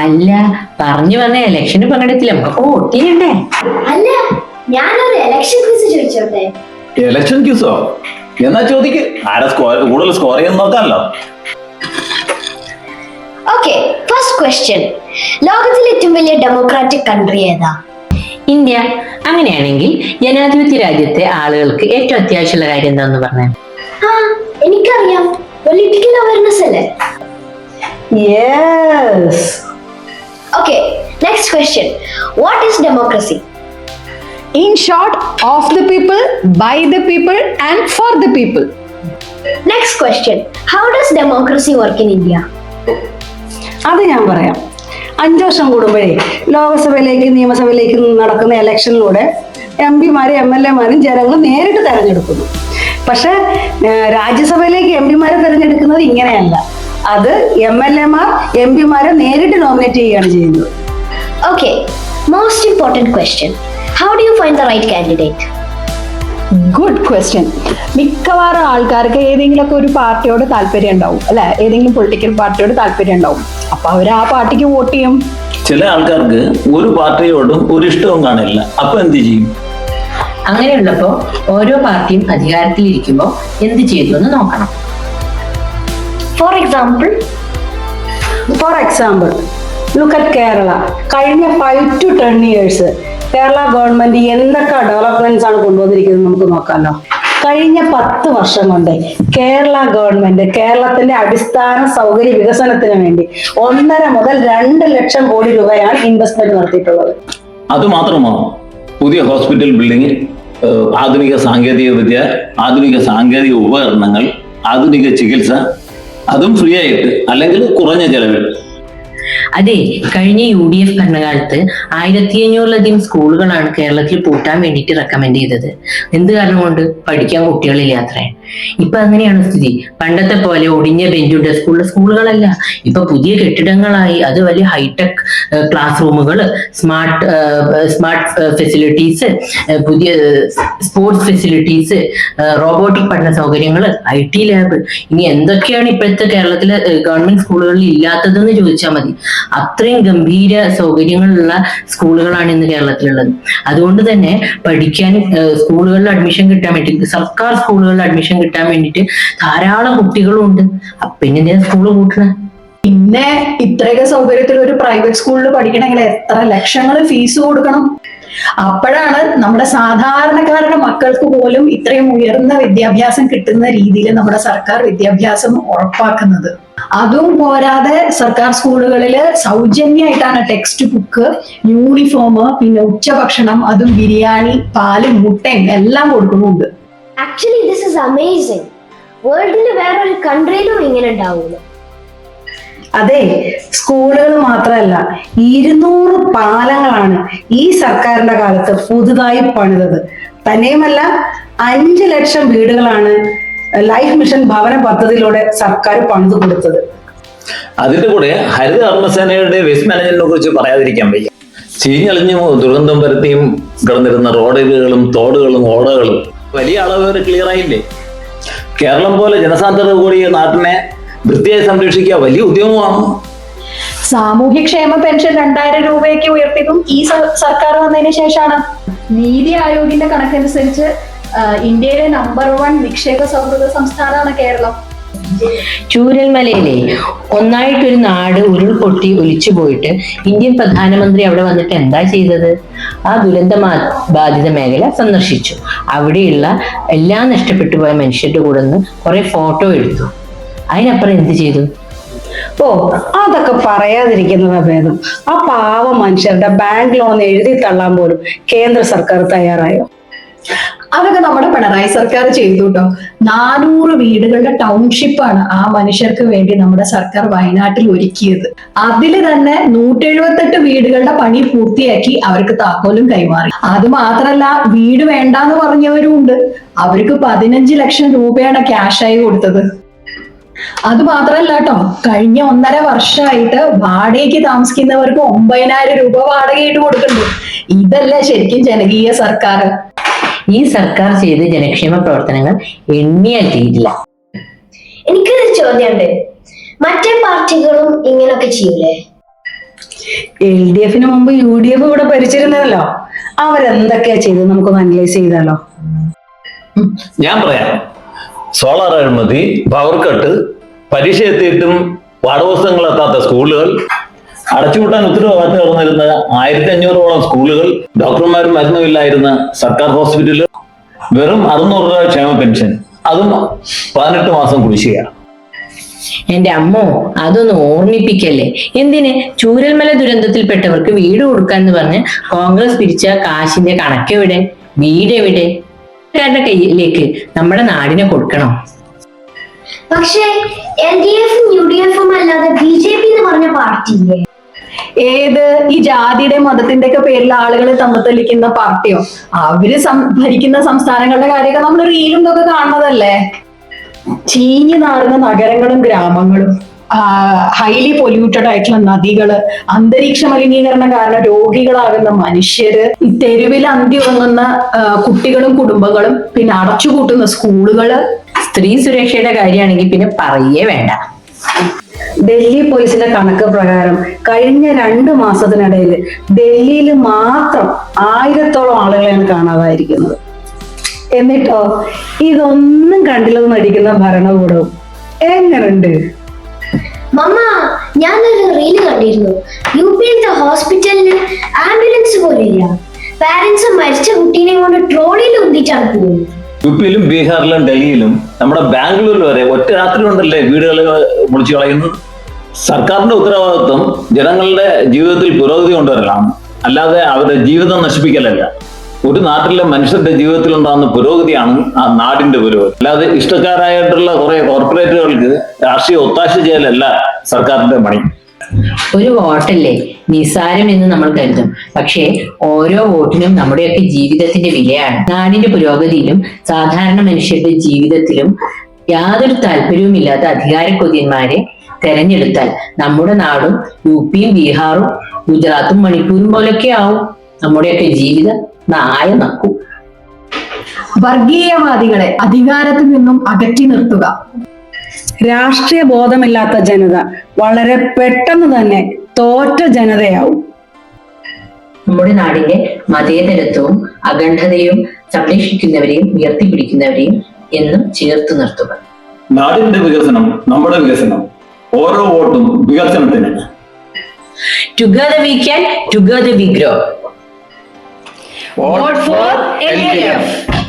അല്ല, പറഞ്ഞു വന്ന ഇലക്ഷന് പങ്കെടുത്തില്ല, നമുക്ക് വോട്ട് ചെയ്യണ്ടേ? അല്ല, ഞാനൊരു ഇലക്ഷൻ ക്വിസ് ചോദിച്ചോട്ടെ? ഇലക്ഷൻ ക്യൂസോ? എന്നാ ചോദിക്ക്, ആരാ കൂടുതൽ സ്കോർ ചെയ്യുന്ന നോക്കാമല്ലോ. Okay, first question. ലോകത്തിലെ ഏറ്റവും വലിയ ഡെമോക്രാറ്റിക് കൺട്രി ഏതാ? ഇന്ത്യ. അങ്ങനെയാണെങ്കിൽ ജനാധിപത്യ രാജ്യത്തെ ആളുകൾക്ക് ഏറ്റവും അത്യാവശ്യമുള്ള കാര്യം എന്താന്ന് പറഞ്ഞേ? ആ, എനിക്കറിയാം, പൊളിറ്റിക്കൽ അവയർനെസ് അല്ലേ? Yes. Okay, next question. What is democracy? In short, of the people, by the people and for the people. Next question. How does democracy work in India? അത് ഞാൻ പറയാം. 5 വർഷം കൂടുമ്പോഴേ ലോകസഭയിലേക്ക് നിയമസഭയിലേക്ക് നടക്കുന്ന ഇലക്ഷനിലൂടെ MP-മാരും MLA-മാരും ജനങ്ങൾ നേരിട്ട് തെരഞ്ഞെടുക്കുന്നു. പക്ഷെ രാജ്യസഭയിലേക്ക് MP-മാരെ തെരഞ്ഞെടുക്കുന്നത് ഇങ്ങനെയല്ല. അത് MLA-മാർ MP-മാരെ നേരിട്ട് നോമിനേറ്റ് ചെയ്യുകയാണ് ചെയ്യുന്നത്. Okay, most important question. How do you find the right candidate? Good question. മിക്കവാറും ആൾക്കാർക്ക് ഏതെങ്കിലുമൊക്കെ ഒരു പാർട്ടിയോട് താല്പര്യം ഉണ്ടാവും, അല്ലെ? ഏതെങ്കിലും പൊളിറ്റിക്കൽ പാർട്ടിയോട് താല്പര്യം ഉണ്ടാവും. അപ്പൊ അവർ ആ പാർട്ടിക്ക് വോട്ട് ചെയ്യും. ചില ആൾക്കാർക്ക് ഒരു പാർട്ടിയോടും ഒരു ഇഷ്ടവും കാണില്ല. അപ്പൊ എന്ത് ചെയ്യും? അങ്ങനെയുള്ളപ്പോ ഓരോ പാർട്ടിയും അധികാരത്തിലിരിക്കുമ്പോ എന്ത് ചെയ്തു എന്ന് നോക്കണം. For example, look at Kerala. കഴിഞ്ഞ 5 to 10 years കേരള ഗവൺമെന്റ് എന്തൊക്കെ ഡെവലപ്മെന്റ്സ് ആണ് കൊണ്ടുവന്നിരിക്കുന്നത് നമുക്ക് നോക്കാമല്ലോ. കഴിഞ്ഞ 10 വർഷം കൊണ്ട് കേരള ഗവൺമെന്റ് കേരളത്തിന്റെ അടിസ്ഥാന സൗകര്യ വികസനത്തിന് വേണ്ടി 1.5 മുതൽ 2 ലക്ഷം കോടി രൂപയാണ് ഇൻവെസ്റ്റ്മെന്റ് നടത്തിയിട്ടുള്ളത്. അത് മാത്രമോ? പുതിയ ഹോസ്പിറ്റൽ ബിൽഡിംഗ്, ആധുനിക സാങ്കേതിക വിദ്യ, ആധുനിക സാങ്കേതിക ഉപകരണങ്ങൾ, ആധുനിക ചികിത്സ, അതും ഫ്രീ ആയിട്ട് അല്ലെങ്കിൽ കുറഞ്ഞ ചെലവിൽ. അതെ, കഴിഞ്ഞ UDF ഭരണകാലത്ത് 1500-ലധികം സ്കൂളുകളാണ് കേരളത്തിൽ പൂട്ടാൻ വേണ്ടിയിട്ട് റെക്കമെൻഡ് ചെയ്തത്. എന്ത് കാരണം കൊണ്ട്? പഠിക്കാൻ കുട്ടികളില്ലാത്രേ. ഇപ്പൊ അങ്ങനെയാണ് സ്ഥിതി. പണ്ടത്തെ പോലെ ഒടിഞ്ഞ ബെഞ്ചുണ്ട് സ്കൂളുകളല്ല. ഇപ്പൊ പുതിയ കെട്ടിടങ്ങളായി. അത് വലിയ ഹൈടെക് ക്ലാസ് റൂമുകൾ, സ്മാർട്ട് ഫെസിലിറ്റീസ്, പുതിയ സ്പോർട്സ് ഫെസിലിറ്റീസ്, റോബോട്ടിക് പഠന സൗകര്യങ്ങൾ, IT ലാബ്. ഇനി എന്തൊക്കെയാണ് ഇപ്പോഴത്തെ കേരളത്തിലെ ഗവൺമെന്റ് സ്കൂളുകളിൽ ഇല്ലാത്തതെന്ന് ചോദിച്ചാൽ മതി. അത്രയും ഗംഭീര സൗകര്യങ്ങളുള്ള സ്കൂളുകളാണ് ഇന്ന് കേരളത്തിലുള്ളത്. അതുകൊണ്ട് തന്നെ പഠിക്കാൻ സ്കൂളുകളിൽ അഡ്മിഷൻ കിട്ടാൻ വേണ്ടി, സർക്കാർ സ്കൂളുകളിൽ അഡ്മിഷൻ കിട്ടാൻ വേണ്ടിയിട്ട് ധാരാളം കുട്ടികളും ഉണ്ട്. പിന്നെ സ്കൂള് കൂട്ടണ. പിന്നെ ഇത്രയൊക്കെ സൗകര്യത്തിൽ ഒരു പ്രൈവറ്റ് സ്കൂളിൽ പഠിക്കണമെങ്കിൽ എത്ര ലക്ഷങ്ങൾ ഫീസ് കൊടുക്കണം? അപ്പോഴാണ് നമ്മുടെ സാധാരണക്കാരുടെ മക്കൾക്ക് പോലും ഇത്രയും ഉയർന്ന വിദ്യാഭ്യാസം കിട്ടുന്ന രീതിയിൽ നമ്മുടെ സർക്കാർ വിദ്യാഭ്യാസം ഉറപ്പാക്കുന്നത്. അതും പോരാതെ സർക്കാർ സ്കൂളുകളിൽ സൗജന്യമായിട്ടാണ് ടെക്സ്റ്റ് ബുക്ക്, യൂണിഫോം, പിന്നെ ഉച്ചഭക്ഷണം, അതും ബിരിയാണി, പാലും മുട്ടയും എല്ലാം കൊടുക്കുന്നുണ്ട്. Actually this is amazing. വേൾഡിലെ വേറൊരു കൺട്രിയിലും ഇങ്ങനെ ഉണ്ടാവൂല. അതെ, സ്കൂളുകൾ മാത്രമല്ല, 200 പാലങ്ങളാണ് ഈ സർക്കാരിന്റെ കാലത്ത് പുതുതായി പണിതത്. തന്നെയുമല്ല, 5 ലക്ഷം വീടുകളാണ് ലൈഫ് മിഷൻ ഭവന പദ്ധതിയിലൂടെ സർക്കാർ പണിതു കൊടുത്തത്. അതിന്റെ കൂടെ ഹരിത കർമ്മസേനയുടെ വേസ്റ്റ് മാനേജ്മെന്റിനെ കുറിച്ച് പറയാതിരിക്കാൻ വയ്യ. ചീഞ്ഞളിഞ്ഞും ദുരന്തം പരത്തിയും കിടന്നിരുന്ന റോഡുകളും തോടുകളും ഓടകളും വലിയ അളവ് ക്ലിയർ ആയില്ലേ? കേരളം പോലെ ജനസാന്ദ്രത കൂടിയ നാട്ടിനെ വൃത്തിയായി സംരക്ഷിക്കുക വലിയ ഉദ്യമമാണ്. സാമൂഹ്യക്ഷേമ പെൻഷൻ 2000 രൂപയ്ക്ക് ഉയർത്തിയതും ഈ സർക്കാർ വന്നതിന് ശേഷമാണ്. നീതി ആയോഗിന്റെ കണക്കനുസരിച്ച് ഇന്ത്യയിലെ നമ്പർ 1 നിക്ഷേപ സൗഹൃദ സംസ്ഥാനമാണ് കേരളം. ചൂരൽമലയിലെ ഒന്നായിട്ടൊരു നാട് ഉരുൾപൊട്ടി ഒലിച്ചു പോയിട്ട് ഇന്ത്യൻ പ്രധാനമന്ത്രി അവിടെ വന്നിട്ട് എന്താ ചെയ്തത്? ആ ദുരന്ത ബാധിത മേഖല സന്ദർശിച്ചു. അവിടെയുള്ള എല്ലാം നഷ്ടപ്പെട്ടു പോയ മനുഷ്യരുടെ കൂടെ നിന്ന് കുറെ ഫോട്ടോ എടുത്തു. അതിനപ്പുറം എന്ത് ചെയ്തു? അതൊക്കെ പറയാതിരിക്കുന്നതാ ഭേദം. ആ പാവ മനുഷ്യരുടെ ബാങ്ക് ലോൺ എഴുതി തള്ളാൻ പോലും കേന്ദ്ര സർക്കാർ തയ്യാറായോ? അതൊക്കെ നമ്മുടെ പിണറായി സർക്കാർ ചെയ്തു കേട്ടോ. 400 വീടുകളുടെ ടൗൺഷിപ്പാണ് ആ മനുഷ്യർക്ക് വേണ്ടി നമ്മുടെ സർക്കാർ വയനാട്ടിൽ ഒരുക്കിയത്. അതിൽ തന്നെ 178 വീടുകളുടെ പണി പൂർത്തിയാക്കി അവർക്ക് താക്കോലും കൈമാറി. അത് മാത്രല്ല, വീട് വേണ്ടാന്ന് പറഞ്ഞവരും ഉണ്ട്. അവർക്ക് 15 ലക്ഷം രൂപയാണ് ക്യാഷായി കൊടുത്തത്. അത് മാത്രല്ല കേട്ടോ, കഴിഞ്ഞ 1.5 വർഷമായിട്ട് വാടകയ്ക്ക് താമസിക്കുന്നവർക്ക് 9,000 രൂപ വാടകയായിട്ട് കൊടുക്കുന്നുണ്ട്. ഇതല്ലേ ശരിക്കും ജനകീയ സർക്കാർ? ഈ സർക്കാർ ചെയ്ത ജനക്ഷേമ പ്രവർത്തനങ്ങൾ എണ്ണിയാൽ തീരില്ല. എനിക്കൊരു ചോദ്യമുണ്ട്. മറ്റേ പാർട്ടികളും ഇങ്ങനൊക്കെ ചെയ്യൂലേ? LDF മുമ്പ് UDF ഇവിടെ ഭരിച്ചിരുന്നല്ലോ. അവരെന്തൊക്കെയാ ചെയ്തത് നമുക്കൊന്ന് അനലൈസ് ചെയ്താലോ? ഞാൻ പറയാം. സോളാർ അഴിമതി, പവർ കട്ട്, പരീക്ഷ എത്തിയിട്ടും പാഠപുസ്തകങ്ങൾ എത്താത്ത സ്കൂളുകൾ, അടച്ചുപൂട്ടാൻ ഉത്തരവാദിത്തം നടന്നിരുന്ന 1500ഓളം സ്കൂളുകൾ, ഡോക്ടർമാരും മരുന്നുമില്ലായിരുന്ന സർക്കാർ ഹോസ്പിറ്റലുകൾ, വെറും 600 രൂപ ക്ഷേമ പെൻഷൻ, അതും 18 മാസം കുടിശ്ശിക. എന്റെ അമ്മോ, അതൊന്ന് ഓർമ്മിപ്പിക്കല്ലേ. എന്തിന്? ചൂരൽമല ദുരന്തത്തിൽപ്പെട്ടവർക്ക് വീട് കൊടുക്കാന്ന് പറഞ്ഞ് കോൺഗ്രസ് പിരിച്ച കാശിന്റെ കണക്കെവിടെ? വീടെവിടെ? ക്കാരുടെ കയ്യിലേക്ക് നമ്മുടെ നാടിനെ കൊടുക്കണം. പക്ഷേ LDF-ഉം UDF-ഉം അല്ലാതെ BJP എന്ന് പറഞ്ഞ പാർട്ടിയില്ലേ? ഏത്? ഈ ജാതിയുടെ മതത്തിന്റെ ഒക്കെ പേരിൽ ആളുകൾ തമ്മിത്തല്ലിക്കുന്ന പാർട്ടിയോ? അവര് ഭരിക്കുന്ന സംസ്ഥാനങ്ങളുടെ കാര്യമൊക്കെ നമ്മൾ റീലും ഒക്കെ കാണുന്നതല്ലേ. ചീഞ്ഞു നാറുന്ന നഗരങ്ങളും ഗ്രാമങ്ങളും, ഹൈലി പൊല്യൂട്ടഡ് ആയിട്ടുള്ള നദികള്, അന്തരീക്ഷ മലിനീകരണം കാരണം രോഗികളാകുന്ന മനുഷ്യര്, ഈ തെരുവിൽ അന്തി ഉറങ്ങുന്ന കുട്ടികളും കുടുംബങ്ങളും, പിന്നെ അടച്ചുപൂട്ടുന്ന സ്കൂളുകള്. സ്ത്രീ സുരക്ഷയുടെ കാര്യമാണെങ്കിൽ പിന്നെ പറയേ വേണ്ട. ഡൽഹി പോലീസിന്റെ കണക്ക് പ്രകാരം കഴിഞ്ഞ 2 മാസത്തിനിടയിൽ ഡൽഹിയിൽ മാത്രം 1000ഓളം ആളുകളെയാണ് കാണാതായിരിക്കുന്നത്. എന്നിട്ടോ ഇതൊന്നും കണ്ടില്ലെന്ന് നടിക്കുന്ന ഭരണകൂടവും എങ്ങനുണ്ട്? മമ്മ, ഞാനൊരു റീല് കണ്ടിരുന്നു. UP-യിലത്തെ ഹോസ്പിറ്റലില് ആംബുലൻസ് പോലില്ല. പാരന്റ്സ് മരിച്ച കുട്ടീനെ കൊണ്ട് ട്രോളിയിൽ ഉന്തിച്ചാണ് പോകുന്നത്. UP-യിലും ബീഹാറിലും ഡൽഹിയിലും നമ്മുടെ ബാംഗ്ലൂരിൽ വരെ ഒറ്റ രാത്രി കൊണ്ടല്ലേ വീടുകൾ പൊളിച്ചു കളയുന്നത്. സർക്കാരിന്റെ ഉത്തരവാദിത്വം ജനങ്ങളുടെ ജീവിതത്തിൽ പുരോഗതി കൊണ്ടുവരലാണ്, അല്ലാതെ അവരുടെ ജീവിതം നശിപ്പിക്കലല്ല. ഒരു നാട്ടിലെ മനുഷ്യരുടെ ജീവിതത്തിൽ ഉണ്ടാകുന്ന പുരോഗതിയാണ് ആ നാടിന്റെ പുരോഗതി. അല്ലാതെ ഇഷ്ടക്കാരായിട്ടുള്ള കുറെ കോർപ്പറേറ്റുകൾക്ക് രാഷ്ട്രീയ ഒത്താശ ചെയ്യലല്ല സർക്കാരിന്റെ പണി. ഒരു വോട്ടല്ലേ നിസ്സാരം എന്ന് നമ്മൾ കരുതും. പക്ഷേ ഓരോ വോട്ടിനും നമ്മുടെയൊക്കെ ജീവിതത്തിന്റെ വിലയാണ്. നാടിന്റെ പുരോഗതിയിലും സാധാരണ മനുഷ്യരുടെ ജീവിതത്തിലും യാതൊരു താല്പര്യവുമില്ലാത്ത അധികാരക്കൊതിയന്മാരെ തെരഞ്ഞെടുത്താൽ നമ്മുടെ നാടും UP-യും ബീഹാറും ഗുജറാത്തും മണിപ്പൂരും പോലൊക്കെ ആവും. നമ്മുടെയൊക്കെ ജീവിതം നായ നക്കും. വർഗീയവാദികളെ അധികാരത്തിൽ നിന്നും അകറ്റി നിർത്തുക. രാഷ്ട്രീയ ബോധമില്ലാത്ത ജനത വളരെ പെട്ടെന്ന് തന്നെ തോറ്റ ജനതയാവും. നമ്മുടെ നാടിന്റെ മതേതരത്വവും അഖണ്ഡതയും സംരക്ഷിക്കുന്നവരെയും ഉയർത്തിപ്പിടിക്കുന്നവരെയും എന്നും ചേർത്ത് നിർത്തുക. നാടിന്റെ വികസനം നമ്മുടെ വികസനം. ഓരോ വോട്ടും വികസനത്തിന്. Together we can, together we grow. Vote for LDF.